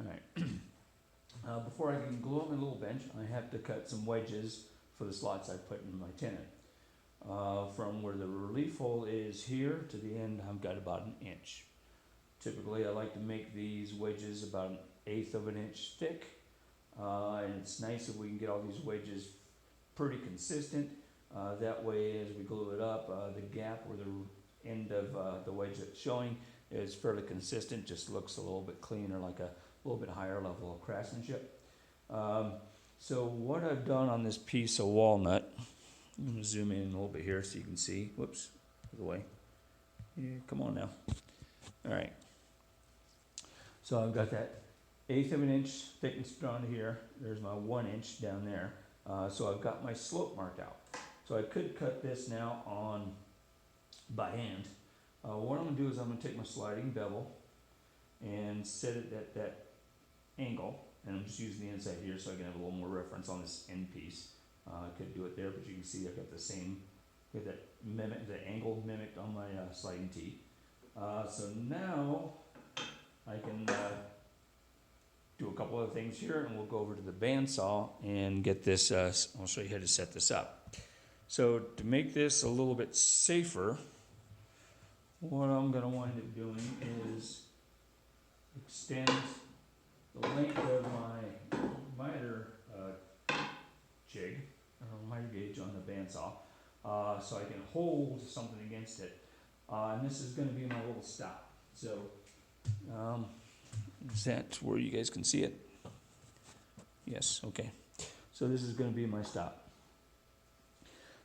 Alright. Before I can glue up my little bench, I have to cut some wedges for the slots I put in my tenon. From where the relief hole is here to the end, I've got about an inch. Typically, I like to make these wedges about 1/8 of an inch thick. And it's nice if we can get all these wedges pretty consistent. That way, as we glue it up, the gap where the end of the wedge that's showing is fairly consistent, just looks a little bit cleaner, like a little bit higher level of craftsmanship. So what I've done on this piece of walnut, I'm going to zoom in a little bit here so you can see. Whoops, out of the way. Yeah, come on now. All right. So I've got that 1/8 of an inch thickness down here. There's my 1 inch down there. So I've got my slope marked out. So I could cut this now on by hand. What I'm going to do is I'm going to take my sliding bevel and set it at that angle. And I'm just using the inside here so I can have a little more reference on this end piece. I could do it there, but you can see I've got the same, get that mimic, the angle mimicked on my sliding tee. So now I can do a couple other things here, and we'll go over to the bandsaw and get this. I'll show you how to set this up. So to make this a little bit safer, what I'm going to wind up doing is extend the length of my miter jig, miter gauge on the bandsaw, so I can hold something against it. And this is going to be my little stop. So is that where you guys can see it? Yes, okay. So this is going to be my stop.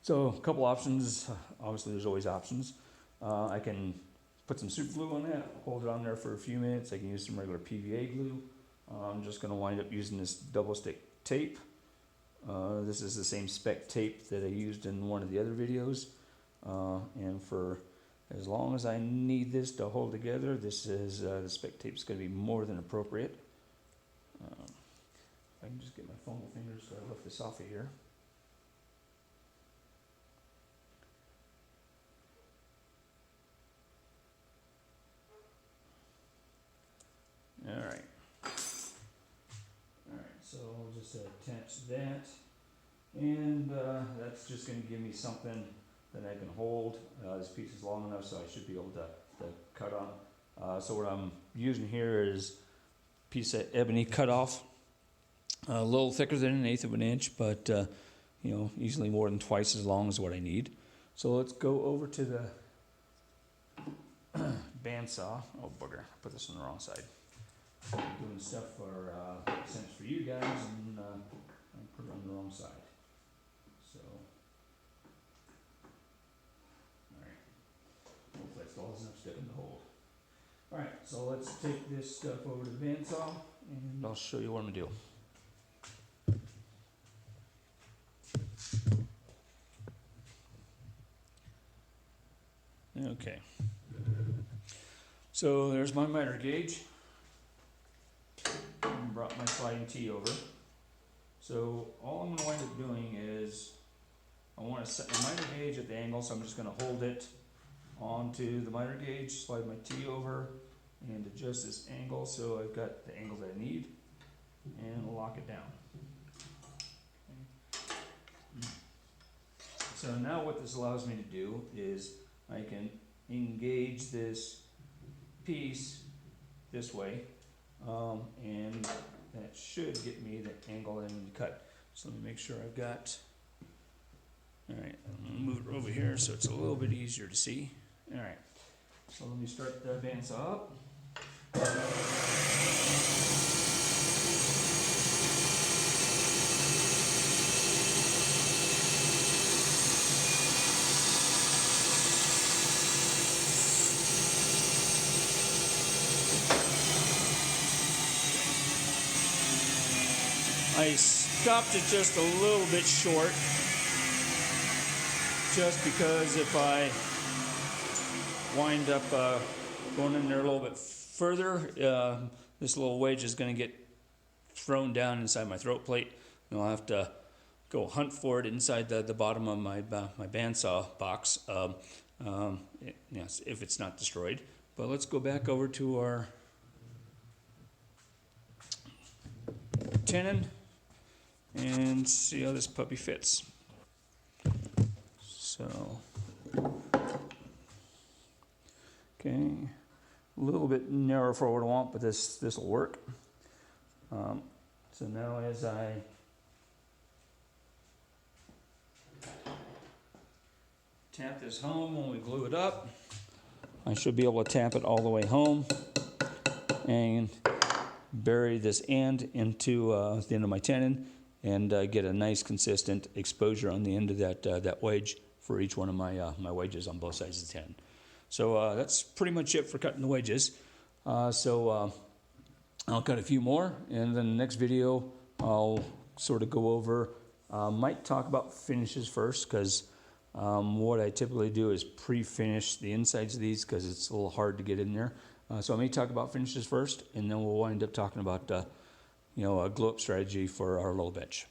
So a couple options. Obviously there's always options. I can put some super glue on that, hold it on there for a few minutes. I can use some regular PVA glue. I'm just going to wind up using this double stick tape. This is the same spec tape that I used in one of the other videos. And for as long as I need this to hold together, this is the spec tape is going to be more than appropriate. If I can just get my fumble fingers so I lift this off of here. Alright. Alright, so I'll just attach that. And that's just going to give me something that I can hold. This piece is long enough, so I should be able to cut on. So what I'm using here is a piece of ebony cutoff. A little thicker than 1/8 of an inch, but you know, easily more than twice as long as what I need. So let's go over to the bandsaw. Oh bugger, I put this on the wrong side. I'm doing stuff for sense for you guys, and I put it on the wrong side. So, all right. Hopefully that's all enough sticking to hold. All right, so let's take this stuff over to the bandsaw, and I'll show you what I'm gonna do. Okay. So there's my miter gauge. Brought my sliding tee over. So all I'm going to wind up doing is I want to set my miter gauge at the angle, so I'm just going to hold it onto the miter gauge, slide my tee over, and adjust this angle so I've got the angle that I need, and lock it down. Okay. So now what this allows me to do is I can engage this piece this way. And that should get me the angle I need to cut. So let me make sure I've got, alright, I'm going to move it over here so it's a little bit easier to see. Alright, so let me start the bandsaw up. I stopped it just a little bit short, just because if I wind up going in there a little bit further, this little wedge is going to get thrown down inside my throat plate, and I'll have to go hunt for it inside the bottom of my bandsaw box, yes, if it's not destroyed. But let's go back over to our tenon and see how this puppy fits. So, okay, a little bit narrow for what I want, but this will work. So now as I tap this home when we glue it up, I should be able to tap it all the way home and bury this end into the end of my tenon and get a nice consistent exposure on the end of that wedge for each one of my wedges on both sides of the tenon. So that's pretty much it for cutting the wedges. So I'll cut a few more, and then the next video I'll sort of go over, might talk about finishes first, because what I typically do is pre-finish the insides of these because it's a little hard to get in there. So I may talk about finishes first, and then we'll wind up talking about a glue-up strategy for our little bench.